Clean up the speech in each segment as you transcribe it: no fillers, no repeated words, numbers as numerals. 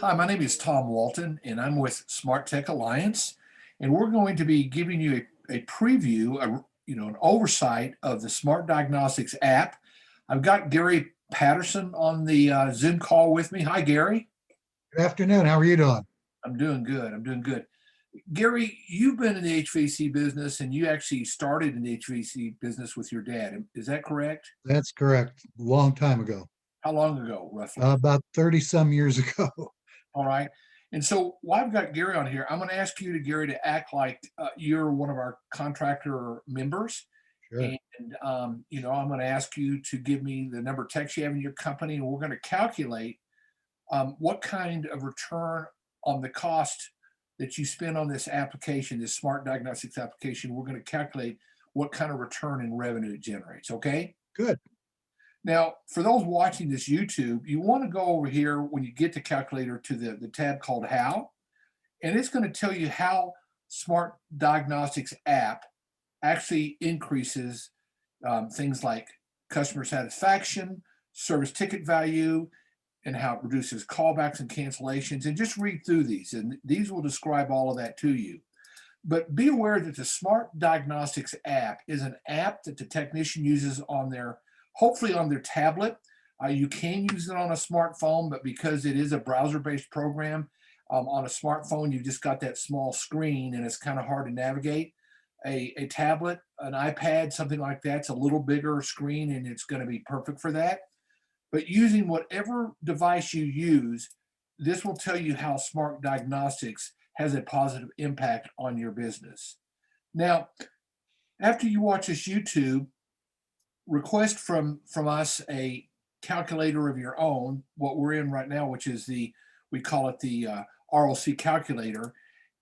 Hi, my name is Tom Walton, and I'm with Smart Tech Alliance, and we're going to be giving you a preview, an oversight of the Smart Diagnostics app. I've got Gary Patterson on the Zoom call with me. Hi, Gary. Good afternoon. How are you doing? I'm doing good. I'm doing good. Gary, you've been in the HVAC business, and you actually started in the HVAC business with your dad. Is that correct? That's correct. Long time ago, How long ago, roughly? about 30 some years ago. All right. And so while I've got Gary on here, I'm going to ask you Gary, to act like you're one of our contractor members. Sure. And, I'm going to ask you to give me the number of techs you have in your company, and we're going to calculate what kind of return on the cost that you spend on this application, this smart diagnostics application. We're going to calculate what kind of return in revenue it generates. Okay. Good. Now, for those watching this YouTube, you want to go over here when you get the calculator to the tab called How, and it's going to tell you how Smart Diagnostics App actually increases things like customer satisfaction, service ticket value, and how it reduces callbacks and cancellations. And just read through these, and these will describe all of that to you. But be aware that the Smart Diagnostics App is an app that the technician uses on hopefully on their tablet. You can use it on a smartphone, but because it is a browser-based program, on a smartphone, you've just got that small screen and it's kind of hard to navigate. A tablet, an iPad, something like that's a little bigger screen and it's going to be perfect for that. But using whatever device you use, this will tell you how Smart Diagnostics has a positive impact on your business. Now, after you watch this YouTube, request from us a calculator of your own, what we're in right now, which is we call it the ROC calculator.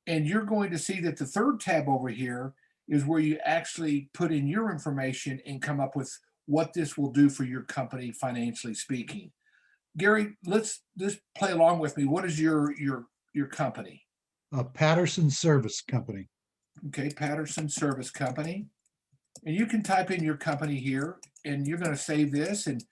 And you're going to see that the third tab over here is where you actually put in your information and come up with what this will do for your company, financially speaking. Gary, let's just play along with me. What is your company? Patterson Service Company. Okay, Patterson Service Company. And you can type in your company here, and you're going to save this. And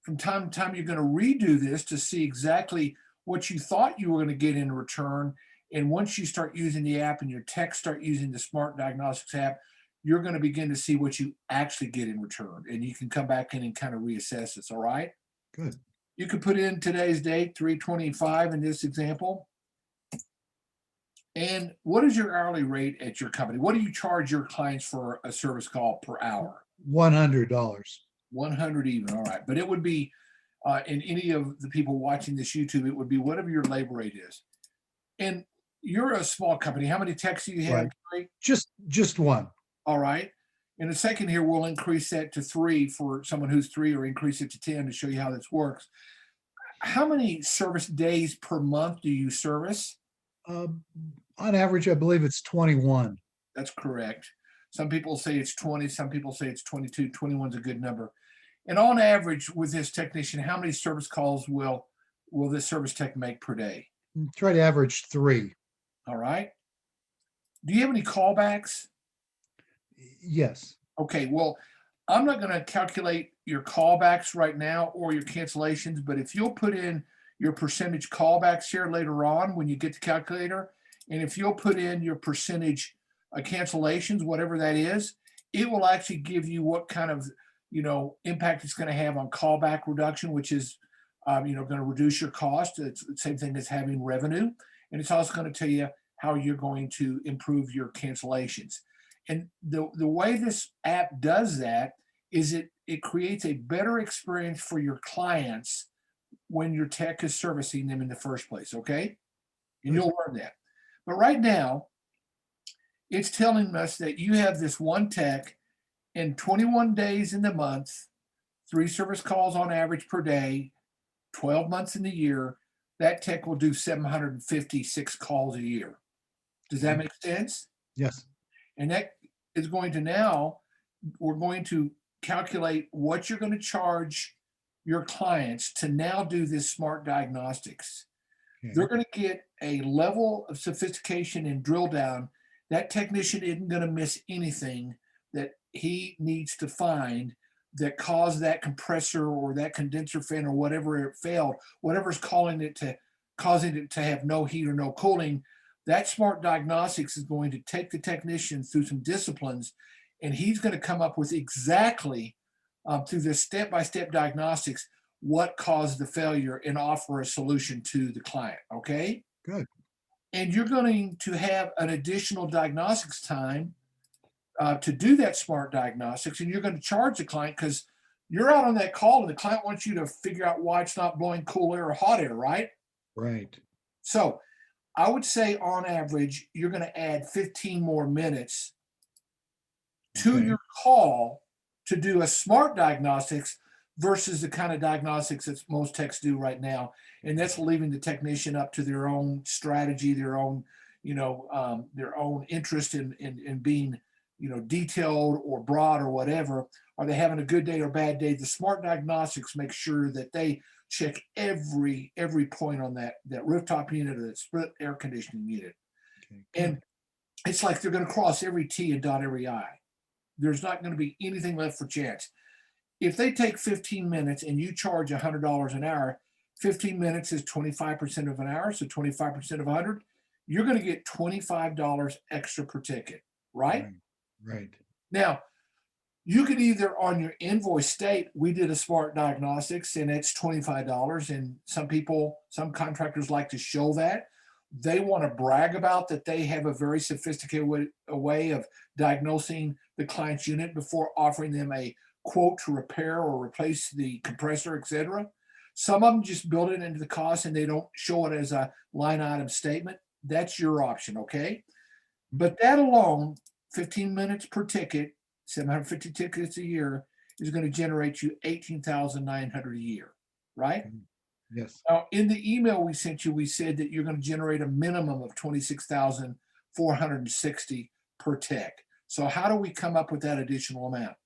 from time to time, you're going to redo this to see exactly what you thought you were going to get in return. And once you start using the app and your techs start using the Smart Diagnostics app, you're going to begin to see what you actually get in return. And you can come back in and kind of reassess this. All right. Good. You could put in today's date, 3/25 in this example. And what is your hourly rate at your company? What do you charge your clients for a service call per hour? $100. 100 even. All right. But it would be, in any of the people watching this YouTube, it would be whatever your labor rate is. And you're a small company. How many techs do you have? Right. Gary? Just one. All right. In a second here, we'll increase that to 3 for someone who's 3, or increase it to 10 to show you how this works. How many service days per month do you service? On average, I believe it's 21. That's correct. Some people say it's 20, some people say it's 22. 21 is a good number. And on average, with this technician, how many service calls will this service tech make per day? Try to average 3. All right. Do you have any callbacks? Yes. Okay, well, I'm not going to calculate your callbacks right now or your cancellations, but if you'll put in your percentage callbacks here later on when you get the calculator, and if you'll put in your percentage cancellations, whatever that is, it will actually give you what kind of impact it's going to have on callback reduction, which is going to reduce your cost. It's the same thing as having revenue, and it's also going to tell you how you're going to improve your cancellations. And the way this app does that is it creates a better experience for your clients when your tech is servicing them in the first place, okay? And you'll learn that. But right now, it's telling us that you have this one tech in 21 days in the month, 3 service calls on average per day, 12 months in the year. That tech will do 756 calls a year. Does that make sense? Yes. And that is going to we're going to calculate what you're going to charge your clients to now do this smart diagnostics. Okay. They're going to get a level of sophistication and drill down. That technician isn't going to miss anything that he needs to find that caused that compressor or that condenser fan or whatever it failed, whatever's calling it to causing it to have no heat or no cooling, that Smart Diagnostics is going to take the technician through some disciplines, and he's going to come up with exactly through this step-by-step diagnostics what caused the failure and offer a solution to the client. Okay. Good. And you're going to have an additional diagnostics time to do that smart diagnostics, and you're going to charge the client because you're out on that call and the client wants you to figure out why it's not blowing cool air or hot air, right? Right. So I would say on average, you're going to add 15 more minutes to Okay. your call to do a smart diagnostics versus the kind of diagnostics that most techs do right now. And that's leaving the technician up to their own strategy, their own, their own interest in being, detailed or broad or whatever. Are they having a good day or bad day? The smart diagnostics make sure that they check every point on that rooftop unit or that split air conditioning unit. Okay. And it's like they're going to cross every T and dot every I. There's not going to be anything left for chance. If they take 15 minutes and you charge $100 an hour, 15 minutes is 25% of an hour, so 25% of 100, you're going to get $25 extra per ticket, right? Right. Now, you could either on your invoice state, we did a smart diagnostics and it's $25. And some contractors like to show that. They want to brag about that they have a very sophisticated way of diagnosing the client's unit before offering them a quote to repair or replace the compressor, etc. Some of them just build it into the cost and they don't show it as a line item statement. That's your option, okay? But that alone, 15 minutes per ticket, 750 tickets a year, is going to generate you 18,900 a year, right? Yes. Now, in the email we sent you, we said that you're going to generate a minimum of 26,460 per tech. So how do we come up with that additional amount?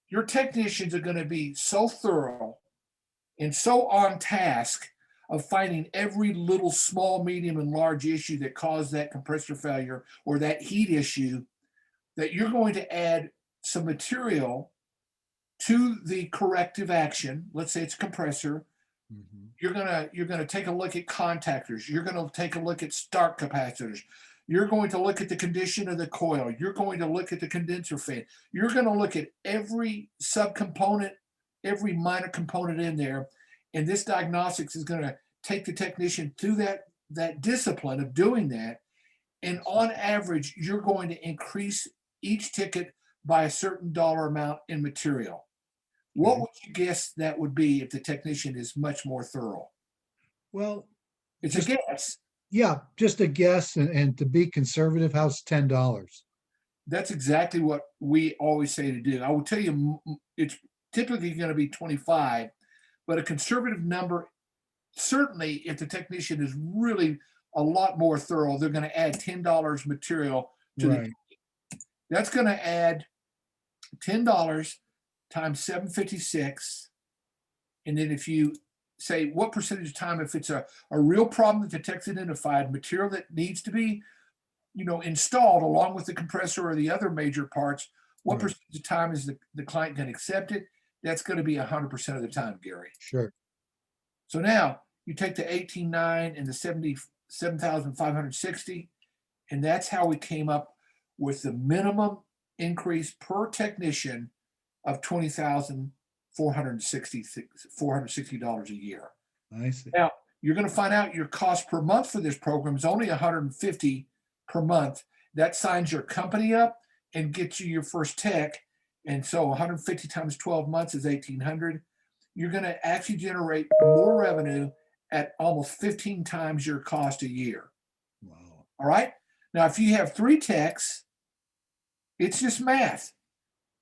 Your technicians are going to be so thorough and so on task of finding every little small, medium, and large issue that caused that compressor failure or that heat issue that you're going to add some material to the corrective action. Let's say it's a compressor. Mm-hmm. You're gonna take a look at contactors. You're gonna take a look at start capacitors. You're going to look at the condition of the coil. You're going to look at the condenser fan. You're going to look at every subcomponent, every minor component in there. And this diagnostics is going to take the technician through that discipline of doing that. And on average, you're going to increase each ticket by a certain dollar amount in material. What would you guess that would be if the technician is much more thorough? Well, It's just, a guess. yeah, just a guess, and to be conservative, how's $10? That's exactly what we always say to do. I will tell you, it's typically going to be 25, but a conservative number, certainly if the technician is really a lot more thorough, they're going to add $10 material to Right. that's going to add $10 times 756. And then if you say what percentage of time, if it's a real problem that the tech's identified, material that needs to be, installed along with the compressor or the other major parts, what Right. percentage of time is the client going to accept it? That's going to be 100% of the time, Gary. Sure. So now you take the 18,900 and the 77,560, and that's how we came up with the minimum increase per technician of $20,460 a year. I see. Now you're going to find out your cost per month for this program is only $150 per month. That signs your company up and gets you your first tech. And so 150 times 12 months is 1,800. You're going to actually generate more revenue at almost 15 times your cost a year. Wow. All right. Now, if you have 3 techs, it's just math.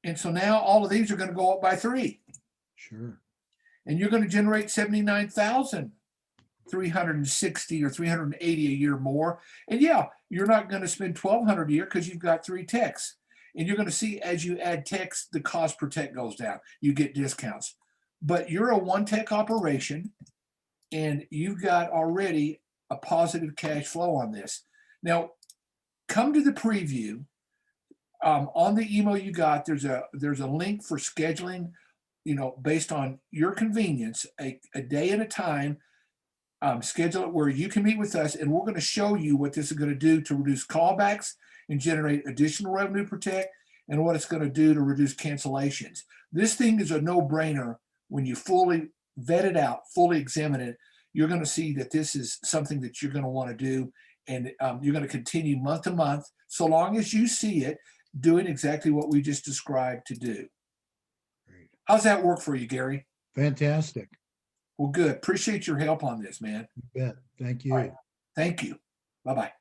And so now all of these are going to go up by 3. Sure. And you're going to generate 79,360 or 380 a year more. And yeah, you're not going to spend 1,200 a year because you've got 3 techs. And you're going to see as you add techs, the cost per tech goes down. You get discounts. But you're a one tech operation and you've got already a positive cash flow on this. Now, come to the preview. On the email you got, there's a link for scheduling, based on your convenience, a day at a time. schedule it where you can meet with us, and we're going to show you what this is going to do to reduce callbacks and generate additional revenue protect, and what it's going to do to reduce cancellations. This thing is a no-brainer when you fully vet it out, fully examine it. You're going to see that this is something that you're going to want to do, and you're going to continue month to month, so long as you see it doing exactly what we just described to do. Great. How's that work for you, Gary? Fantastic. Well, good. Appreciate your help on this, man. You bet. Thank All right. you. Thank you. Bye-bye.